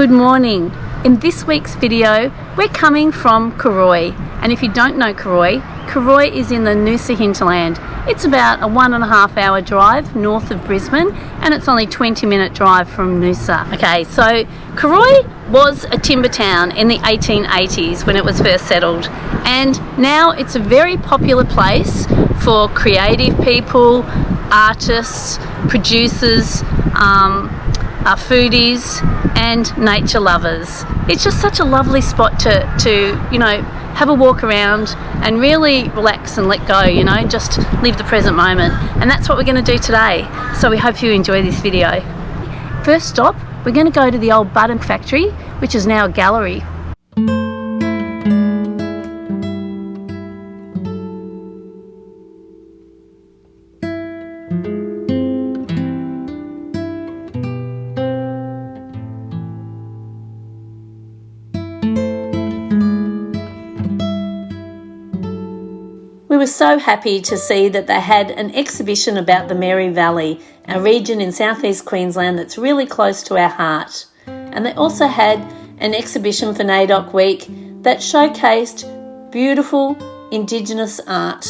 Good morning. In this week's video, we're coming from Cooroy. And if you don't know Cooroy, Cooroy is in the Noosa Hinterland. It's about a 1.5 hour drive north of Brisbane, and it's only 20-minute drive from Noosa. Okay, so Cooroy was a timber town in the 1880s when it was first settled, and now it's a very popular place for creative people, artists, producers, foodies and nature lovers. It's just such a lovely spot to you know, have a walk around and really relax and let go, you know, just live the present moment. And that's what we're going to do today. So we hope you enjoy this video. First stop, we're going to go to the old button factory, which is now a gallery. We were so happy to see that they had an exhibition about the Mary Valley, a region in southeast Queensland that's really close to our heart. And they also had an exhibition for NAIDOC Week that showcased beautiful Indigenous art.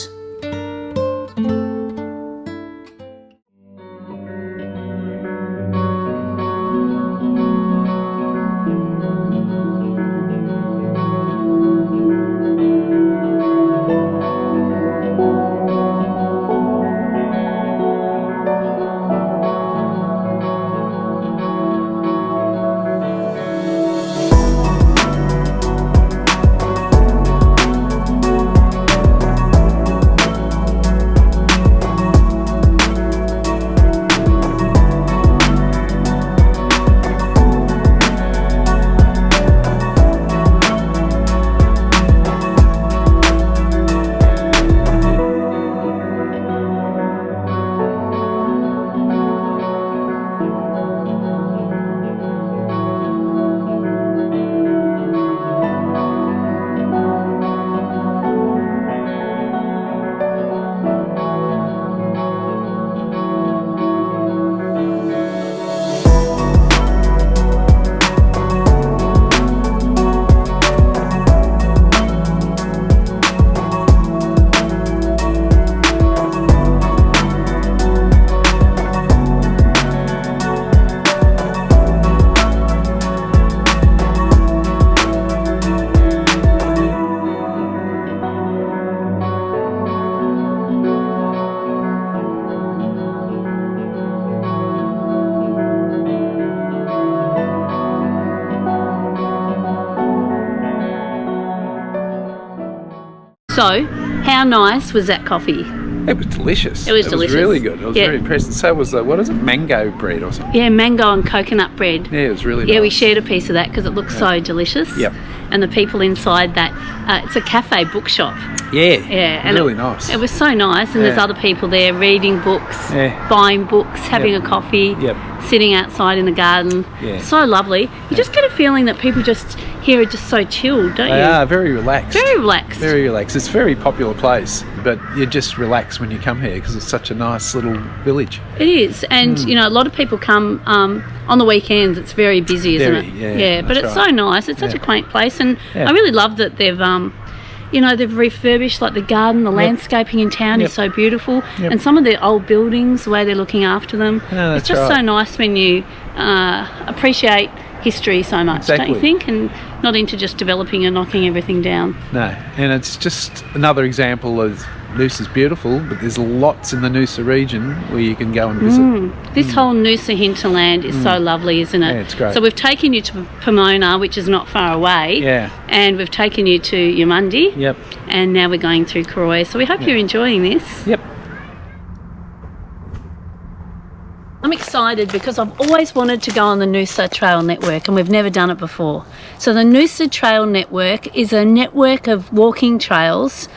So, how nice was that coffee? It was delicious. It was delicious. It was really good. I was very impressed. And so was the, what is it, mango bread or something? Yeah, mango and coconut bread. Yeah, it was really nice. Yeah, we shared a piece of that because it looked so delicious. Yep. And the people inside that, it's a cafe bookshop. Yeah, yeah, and really nice. It was so nice, and there's other people there reading books, buying books, having a coffee, sitting outside in the garden. Yeah. So lovely. You just get a feeling that people just here are just so chilled, don't you? They are, very relaxed. Very relaxed. Very relaxed. It's a very popular place, but you just relax when you come here because it's such a nice little village. It is, and you know, a lot of people come on the weekends. It's very busy, isn't it? Yeah, but it's so nice. It's such a quaint place, and I really love that they've you know, they've refurbished like the garden, the landscaping in town is so beautiful, and some of the old buildings, the way they're looking after them. No, it's just so nice when you appreciate history so much, don't you think? And not into just developing and knocking everything down. No, and it's just another example of Noosa's beautiful, but there's lots in the Noosa region where you can go and visit. This whole Noosa Hinterland is so lovely, isn't it? Yeah, it's great. So we've taken you to Pomona, which is not far away. Yeah. And we've taken you to Yamundi. Yep. And now we're going through Cooroy. So we hope you're enjoying this. Yep. I'm excited because I've always wanted to go on the Noosa Trail Network, and we've never done it before. So the Noosa Trail Network is a network of walking trails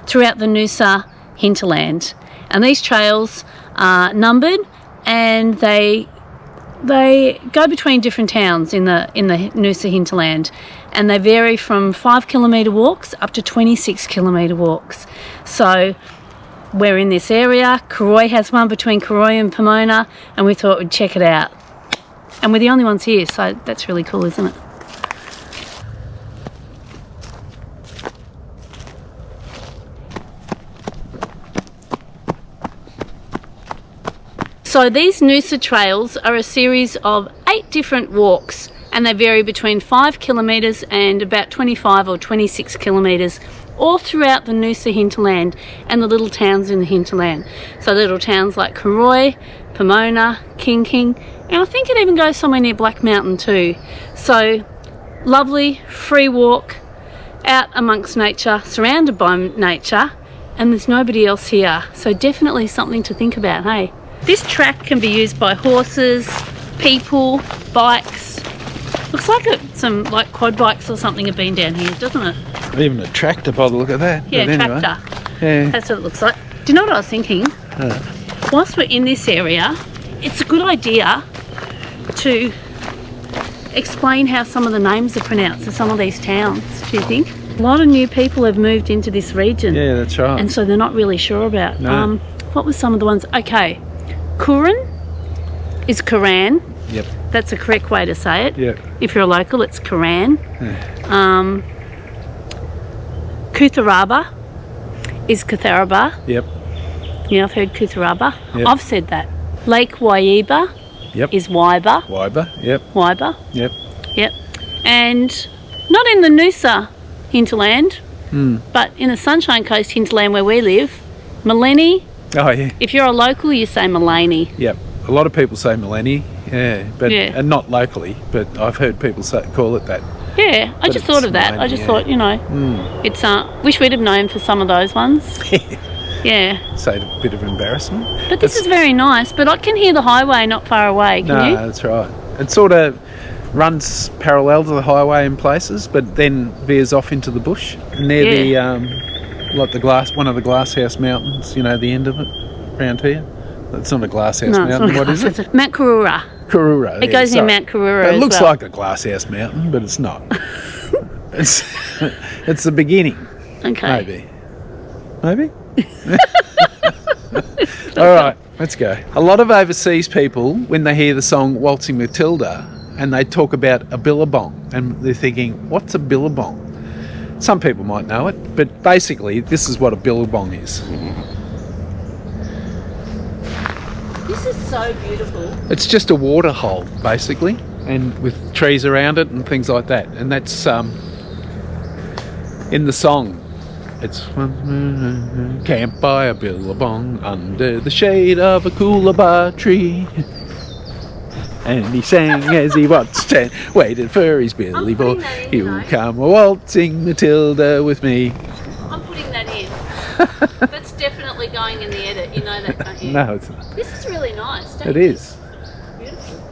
throughout the Noosa Hinterland, and these trails are numbered, and they go between different towns in the Noosa Hinterland, and they vary from 5-kilometre walks up to 26-kilometre walks. So we're in this area. Cooroy has one between Cooroy and Pomona, and we thought we'd check it out. And we're the only ones here, so that's really cool, isn't it? So these Noosa trails are a series of 8 different walks, and they vary between 5 kilometres and about 25 or 26 kilometres, all throughout the Noosa Hinterland and the little towns in the hinterland. So little towns like Cooroy, Pomona, King, and I think it even goes somewhere near Black Mountain too. So lovely, free walk out amongst nature, surrounded by nature, and there's nobody else here. So definitely something to think about, hey? This track can be used by horses, people, bikes. Looks like some like quad bikes or something have been down here, doesn't it? Even a tractor by the look of that. Yeah, anyway. tractor. Yeah. That's what it looks like. Do you know what I was thinking? Whilst we're in this area, it's a good idea to explain how some of the names are pronounced of some of these towns, do you think? A lot of new people have moved into this region. Yeah, that's right. And so they're not really sure about. No. What were some of the ones? Okay, Cooroy is Koran. Yep. That's the correct way to say it. Yep. If you're a local, it's Koran. Yeah. Kutharaba is Kutharaba. Yep. Yeah, I've heard Kutharaba. Yep. I've said that. Lake Waiba Yep. is Waiba. Wyber. Yep. Waiba. Yep. Yep. And not in the Noosa Hinterland, but in the Sunshine Coast Hinterland where we live, Maleni. Oh yeah. If you're a local, you say Maleni. Yep. A lot of people say Maleni. Yeah. But Yeah. and not locally, but I've heard people call it that. Yeah, I But just thought it's of that. I Maleni, just yeah. thought, you know, it's wish we'd have known for some of those ones. Yeah. So a bit of embarrassment. But this is very nice. But I can hear the highway not far away. Can No, you? that's right. It sort of runs parallel to the highway in places, but then veers off into the bush near the like the one of the glasshouse mountains. You know, the end of it around here. It's not a glasshouse No, it's mountain. not. What is it? Mount Cooroy. Cooroy. It goes near Mount Cooroy. It looks as well. like a glasshouse mountain, but it's not. it's the beginning. Okay. Maybe. All right, let's go. A lot of overseas people, when they hear the song Waltzing Matilda, and they talk about a billabong, and they're thinking, what's a billabong? Some people might know it, but basically this is what a billabong is. This is so beautiful. It's just a water hole, basically, and with trees around it and things like that. And that's in the song. It's camp by a billabong under the shade of a coolabah tree. And he sang as he watched and waited for his billy boy. He'll come waltzing Matilda with me. I'm putting that in. That's definitely going in the edit. You know that, don't you? No, it's not. This is really nice. Don't It you? is. Beautiful.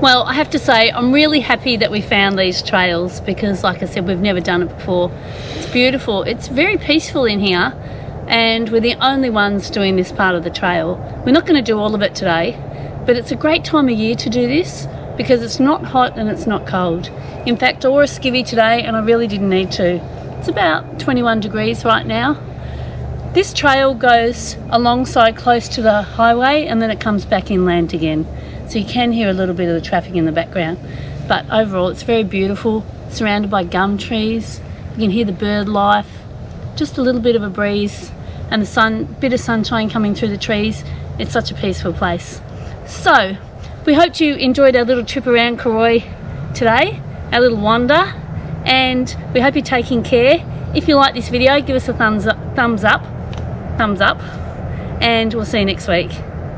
Well, I have to say, I'm really happy that we found these trails because, like I said, we've never done it before. It's beautiful. It's very peaceful in here, and we're the only ones doing this part of the trail. We're not going to do all of it today, but it's a great time of year to do this because it's not hot and it's not cold. In fact, I wore a skivvy today and I really didn't need to. It's about 21 degrees right now. This trail goes alongside close to the highway and then it comes back inland again. So you can hear a little bit of the traffic in the background. But overall it's very beautiful, surrounded by gum trees. You can hear the bird life, just a little bit of a breeze and the bit of sunshine coming through the trees. It's such a peaceful place. So we hope you enjoyed our little trip around Cooroy today, our little wander, and we hope you're taking care. If you like this video, give us a thumbs up, and we'll see you next week.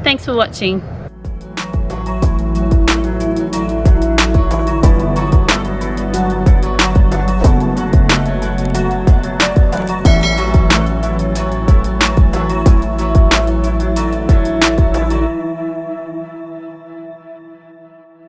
Thanks for watching.